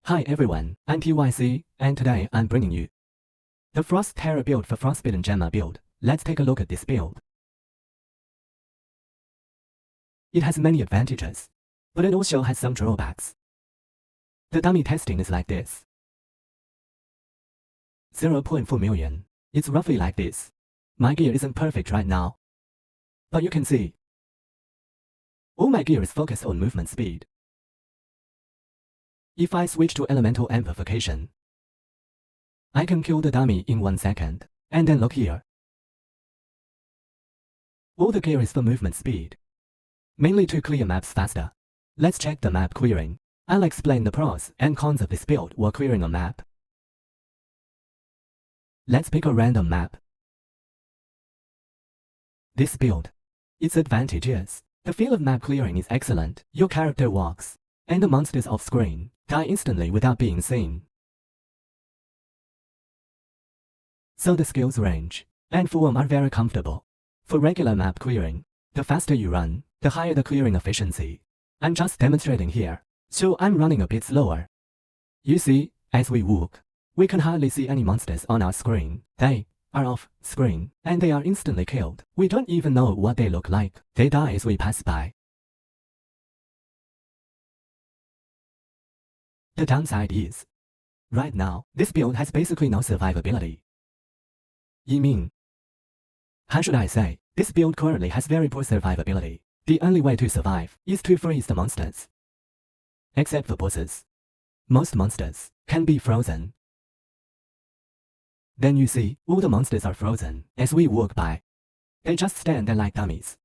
Hi everyone, I'm tyc, and today I'm bringing you the Frost Terra build for Frostbitten Gemma build. Let's take a look at this build. It has many advantages, but it also has some drawbacks. The dummy testing is like this. 0.4 million. It's roughly like this. My gear isn't perfect right now, but you can see all my gear is focused on movement speed. If I switch to elemental amplification, I can kill the dummy in 1 second, and then look here. All the gear is for movement speed, mainly to clear maps faster. Let's check the map clearing. I'll explain the pros and cons of this build while clearing a map. Let's pick a random map. This build, its advantages. The feel of map clearing is excellent. Your character walks, and the monsters off-screen die instantly without being seen. So the skills range and form are very comfortable. For regular map clearing, the faster you run, the higher the clearing efficiency. I'm just demonstrating here, so I'm running a bit slower. You see, as we walk, we can hardly see any monsters on our screen. They are off screen, and they are instantly killed. We don't even know what they look like. They die as we pass by. The downside is, right now, this build has basically no survivability. How should I say? This build currently has very poor survivability. The only way to survive is to freeze the monsters. Except for bosses. Most monsters can be frozen. Then you see, all the monsters are frozen as we walk by. They just stand there like dummies.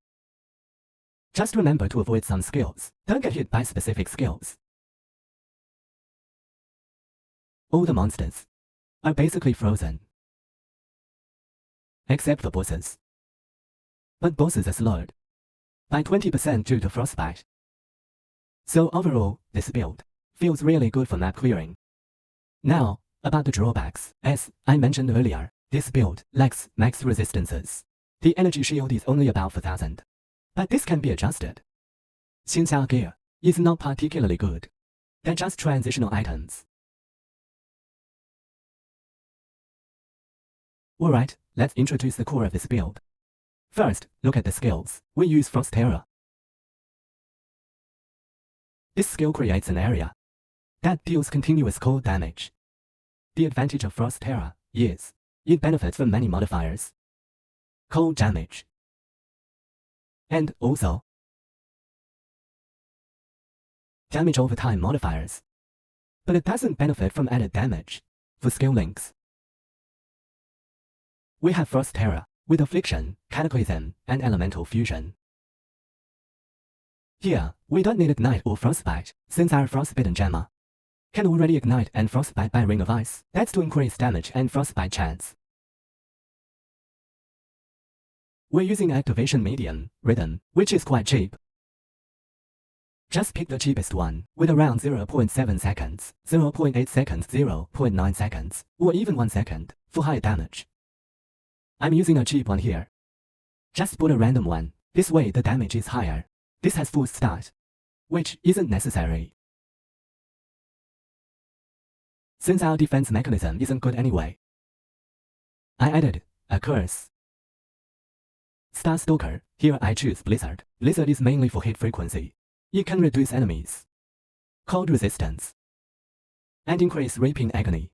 Just remember to avoid some skills. Don't get hit by specific skills. All the monsters are basically frozen. Except for bosses. But bosses are slowed by 20% due to frostbite. So overall, this build feels really good for map clearing. Now, about the drawbacks. As I mentioned earlier, this build lacks max resistances. The energy shield is only about 4,000. But this can be adjusted. Since our gear is not particularly good, they're just transitional items. Alright, let's introduce the core of this build. First, look at the skills. We use Frost Terra. This skill creates an area that deals continuous cold damage. The advantage of Frost Terra is it benefits from many modifiers. Cold damage. And also damage over time modifiers. But it doesn't benefit from added damage for skill links. We have Frost Terra with Affliction, Cataclysm, and Elemental Fusion. Here, we don't need Ignite or Frostbite, since our Frostbitten Gemma can already Ignite and Frostbite by Ring of Ice. That's to increase damage and Frostbite chance. We're using Activation Medium, Rhythm, which is quite cheap. Just pick the cheapest one, with around 0.7 seconds, 0.8 seconds, 0.9 seconds, or even 1 second, for high damage. I'm using a cheap one here. Just put a random one. This way the damage is higher. This has full start, which isn't necessary, since our defense mechanism isn't good anyway. I added a curse. Star Stalker. Here I choose Blizzard. Blizzard is mainly for hit frequency. It can reduce enemies cold resistance and increase Reaping Agony.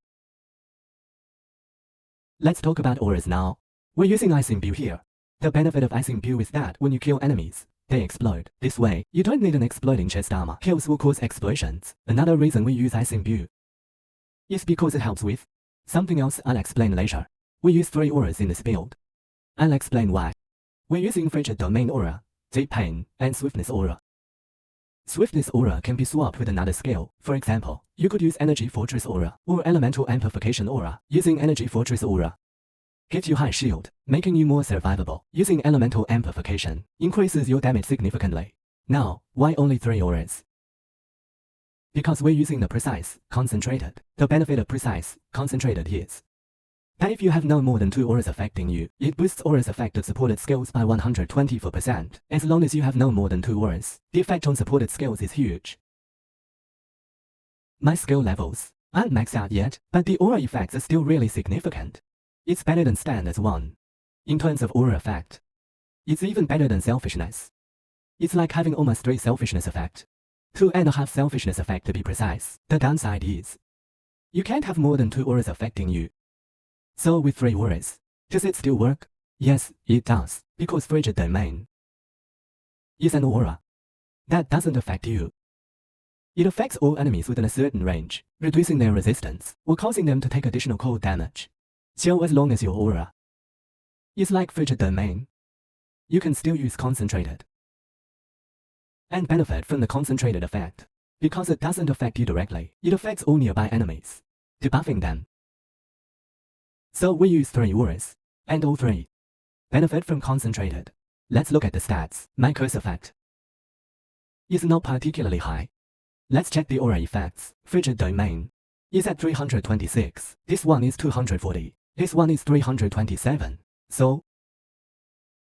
Let's talk about auras now. We're using Ice Imbue here. The benefit of Ice Imbue is that when you kill enemies, they explode. This way, you don't need an exploding chest armor. Kills will cause explosions. Another reason we use Ice Imbue is because it helps with something else I'll explain later. We use 3 auras in this build. I'll explain why. We're using Frigid Domain Aura, Deep Pain, and Swiftness Aura. Swiftness Aura can be swapped with another skill. For example, you could use Energy Fortress Aura or Elemental Amplification Aura. Using Energy Fortress Aura gives you high shield, making you more survivable. Using Elemental Amplification increases your damage significantly. Now, why only 3 auras? Because we're using the Precise, Concentrated. The benefit of Precise, Concentrated is that if you have no more than 2 auras affecting you, it boosts auras affected supported skills by 124%. As long as you have no more than 2 auras, the effect on supported skills is huge. My skill levels aren't maxed out yet, but the aura effects are still really significant. It's better than standards 1. In terms of aura effect, it's even better than selfishness. It's like having almost 3 selfishness effect. 2.5 selfishness effect to be precise. The downside is, you can't have more than 2 auras affecting you. So with 3 auras, does it still work? Yes, it does, because frigid domain is an aura that doesn't affect you. It affects all enemies within a certain range, reducing their resistance or causing them to take additional cold damage. So as long as your aura is like frigid domain, you can still use concentrated and benefit from the concentrated effect, because it doesn't affect you directly. It affects all nearby enemies, debuffing them. So we use 3 auras, and all 3 benefit from concentrated. Let's look at the stats. My curse effect is not particularly high. Let's check the aura effects. Frigid domain is at 326. This one is 240. This one is 327. So,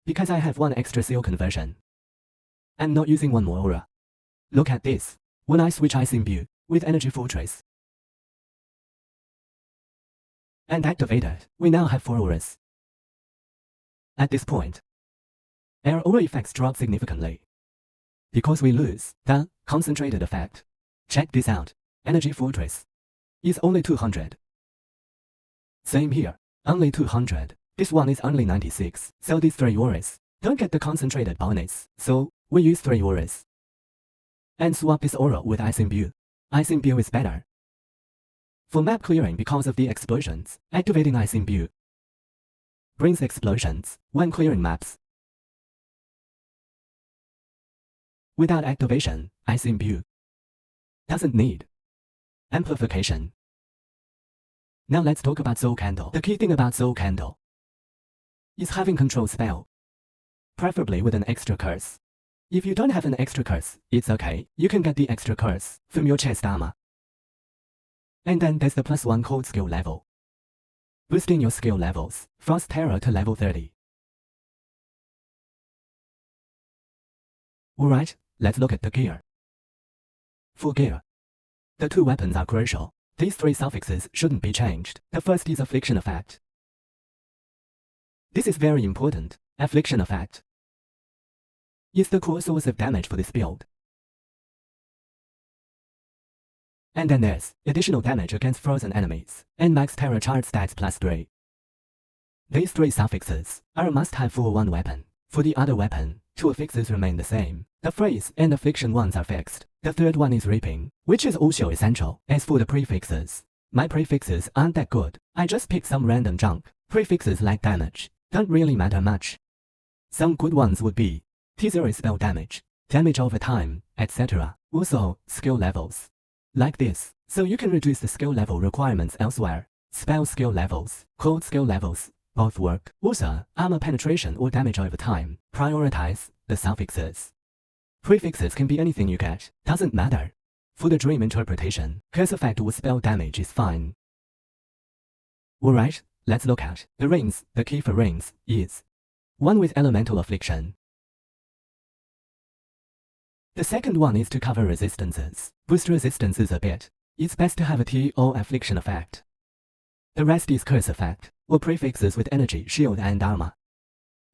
because I have 1 extra seal conversion, I'm not using 1 more aura. Look at this. When I switch Ice Imbue with Energy Fortress and activate it, we now have 4 auras. At this point, our aura effects drop significantly because we lose the concentrated effect. Check this out. Energy Fortress is only 200. Same here, only 200. This one is only 96. So these 3 auras don't get the concentrated bonus. So we use 3 auras and swap this aura with Ice Imbue. Ice Imbue is better for map clearing because of the explosions. Activating Ice Imbue brings explosions when clearing maps. Without activation, Ice Imbue doesn't need amplification. Now let's talk about Soul Candle. The key thing about Soul Candle is having control spell, preferably with an extra curse. If you don't have an extra curse, it's okay. You can get the extra curse from your chest armor. And then there's the +1 cold skill level, boosting your skill levels. Frost Terra to level 30. Alright, let's look at the gear. For gear, the 2 weapons are crucial. These 3 suffixes shouldn't be changed. The first is Affliction Effect. This is very important. Affliction Effect is the core source of damage for this build. And then there's additional damage against frozen enemies and max Terra charge stats +3. These 3 suffixes are a must-have for 1 weapon. For the other weapon, 2 affixes remain the same. The phrase and affliction ones are fixed. The third one is reaping, which is also essential. As for the prefixes, my prefixes aren't that good. I just picked some random junk. Prefixes like damage don't really matter much. Some good ones would be T0 spell damage, damage over time, etc. Also, skill levels, like this, so you can reduce the skill level requirements elsewhere. Spell skill levels, cold skill levels, both work. Also, armor penetration or damage over time. Prioritize the suffixes. Prefixes can be anything you get, doesn't matter. For the dream interpretation, curse effect or spell damage is fine. Alright, let's look at the rings. The key for rings is 1 with elemental affliction. The second one is to cover resistances. Boost resistances a bit. It's best to have a T or affliction effect. The rest is curse effect, or prefixes with energy, shield and armor.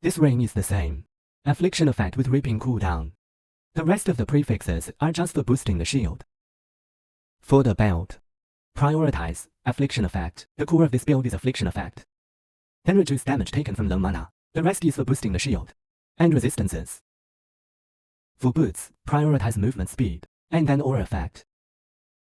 This ring is the same. Affliction effect with reaping cooldown. The rest of the prefixes are just for boosting the shield. For the belt, prioritize affliction effect. The core of this build is affliction effect. Then reduce damage taken from low mana. The rest is for boosting the shield and resistances. For boots, prioritize movement speed, and then aura effect.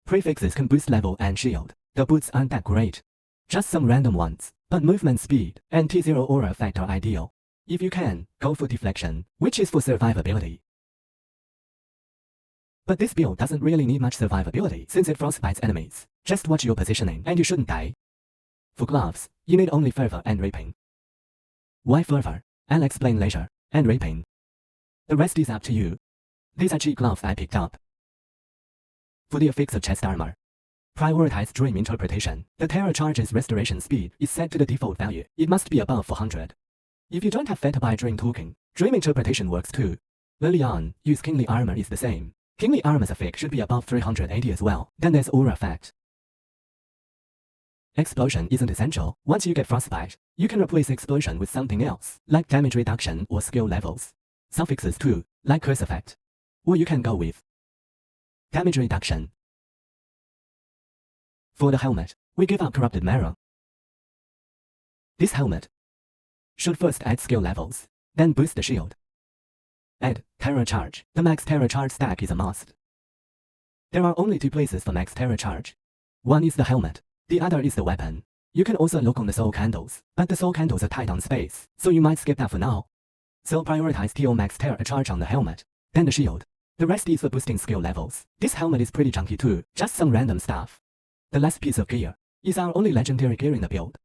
Prefixes can boost level and shield. The boots aren't that great, just some random ones, but movement speed and T0 aura effect are ideal. If you can, go for deflection, which is for survivability. But this build doesn't really need much survivability since it frostbites enemies. Just watch your positioning and you shouldn't die. For gloves, you need only fervor and reaping. Why fervor? I'll explain later. And reaping. The rest is up to you. These are cheap gloves I picked up. For the affix of chest armor, prioritize dream interpretation. The Terra charge's restoration speed is set to the default value. It must be above 400. If you don't have Theta by Dream token, dream interpretation works too. Early on, use kingly armor is the same. Kingly Armor's effect should be above 380 as well. Then there's Aura effect. Explosion isn't essential. Once you get Frostbite, you can replace Explosion with something else, like damage reduction or skill levels. Suffixes too, like Curse effect. Or you can go with damage reduction. For the helmet, we give up Corrupted Mirror. This helmet should first add skill levels, then boost the shield. Add Terra Charge. The max Terra Charge stack is a must. There are only two places for max Terra Charge. One is the helmet, the other is the weapon. You can also look on the soul candles, but the soul candles are tight on space, so you might skip that for now. So prioritize TO max Terra Charge on the helmet, then the shield. The rest is for boosting skill levels. This helmet is pretty junky too, just some random stuff. The last piece of gear is our only legendary gear in the build.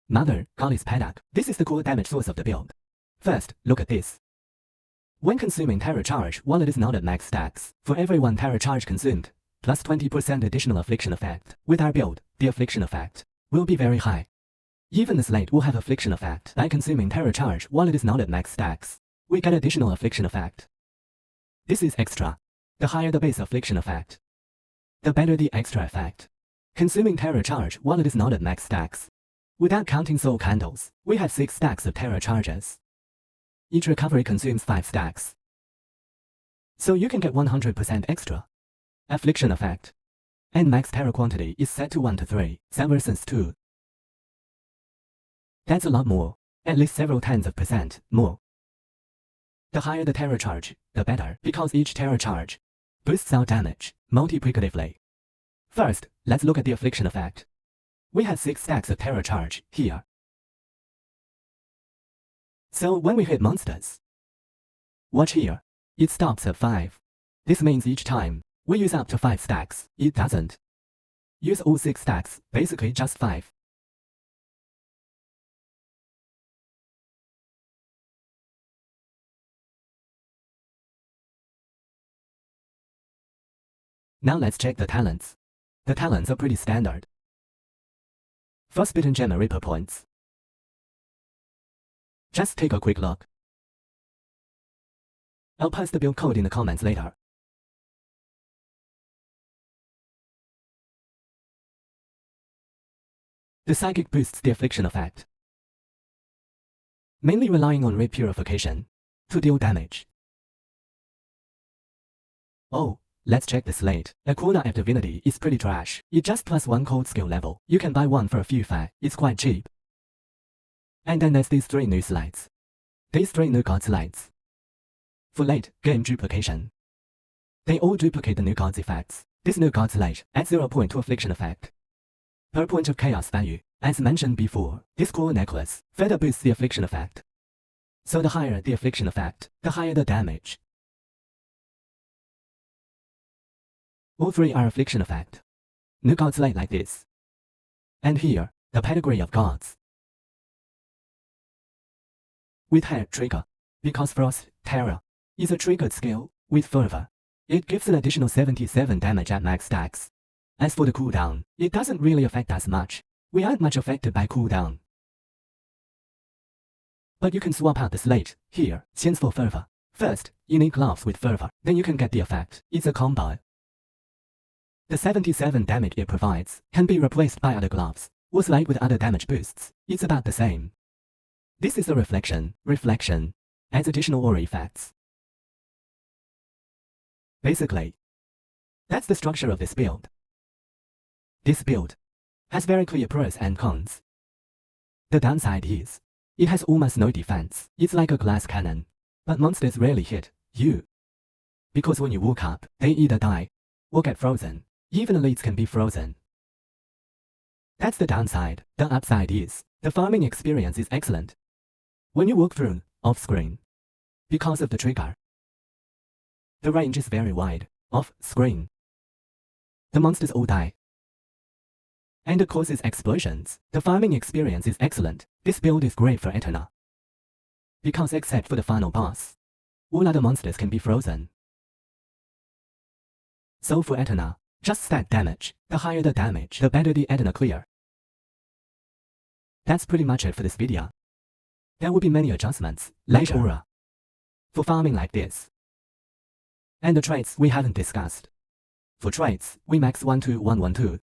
Mother Goddess Paddock. This is the core damage source of the build. First, look at this. When consuming Terra Charge while it is not at max stacks, for every 1 Terra Charge consumed, plus 20% additional affliction effect. With our build, the affliction effect will be very high. Even the slate will have affliction effect. By consuming Terra Charge while it is not at max stacks, we get additional affliction effect. This is extra. The higher the base affliction effect, the better the extra effect. Consuming Terra Charge while it is not at max stacks. Without counting soul candles, we have 6 stacks of Terra Charges. Each recovery consumes 5 stacks. So you can get 100% extra affliction effect. And max Terra quantity is set to 1 to 3, 7 versus 2. That's a lot more, at least several tens of percent more. The higher the Terra Charge, the better, because each Terra Charge boosts our damage multiplicatively. First, let's look at the affliction effect. We have 6 stacks of Terra Charge here. So when we hit monsters, watch here, it stops at 5. This means each time we use up to 5 stacks, it doesn't use all 6 stacks, basically just 5. Now let's check the talents. The talents are pretty standard. Frostbitten Gemma Reaper points. Just take a quick look. I'll post the build code in the comments later. The Psychic boosts the affliction effect, mainly relying on Red Purification to deal damage. Oh, let's check the slate. A corner of Divinity is pretty trash. It just plus 1 cold skill level. You can buy one for a few fat. It's quite cheap. And then there's these 3 new slides. These 3 new god slides. For late game duplication. They all duplicate the new god's effects. This new god slide adds 0.2 affliction effect per point of chaos value. As mentioned before, this core necklace further boosts the affliction effect. So the higher the affliction effect, the higher the damage. All 3 are affliction effect. New god slide like this. And here, the pedigree of gods. With hair trigger, because Frost, Terra, is a triggered skill with fervor. It gives an additional 77 damage at max stacks. As for the cooldown, it doesn't really affect us much. We aren't much affected by cooldown. But you can swap out the slate, here, stands for fervor. First, you need gloves with fervor, then you can get the effect. It's a combo. The 77 damage it provides can be replaced by other gloves, or slide with other damage boosts. It's about the same. This is the reflection. Reflection adds additional aura effects. Basically, that's the structure of this build. This build has very clear pros and cons. The downside is, it has almost no defense. It's like a glass cannon, but monsters rarely hit you. Because when you walk up, they either die or get frozen. Even elites can be frozen. That's the downside. The upside is, the farming experience is excellent. When you walk through, off-screen, because of the trigger, the range is very wide, off-screen. The monsters all die. And it causes explosions. The farming experience is excellent. This build is great for Eterna. Because except for the final boss, all other monsters can be frozen. So for Eterna, just stack damage. The higher the damage, the better the Eterna clear. That's pretty much it for this video. There will be many adjustments later for farming like this. And the traits we haven't discussed. For traits, we max 12112.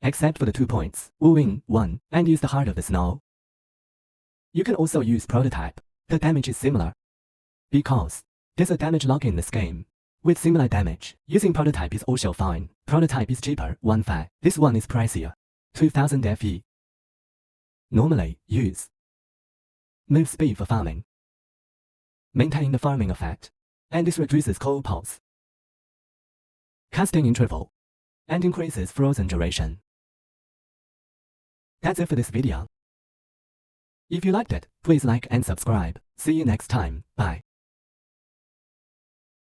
Except for the 2 points, wooing 1, and use the heart of the snow. You can also use prototype. The damage is similar. Because there's a damage lock in this game. With similar damage, using prototype is also fine. Prototype is cheaper, 1 FI. This one is pricier, 2000 FE. Normally, use move speed for farming. Maintain the farming effect, and this reduces cold pulse, casting interval, and increases frozen duration. That's it for this video. If you liked it, please like and subscribe. See you next time. Bye.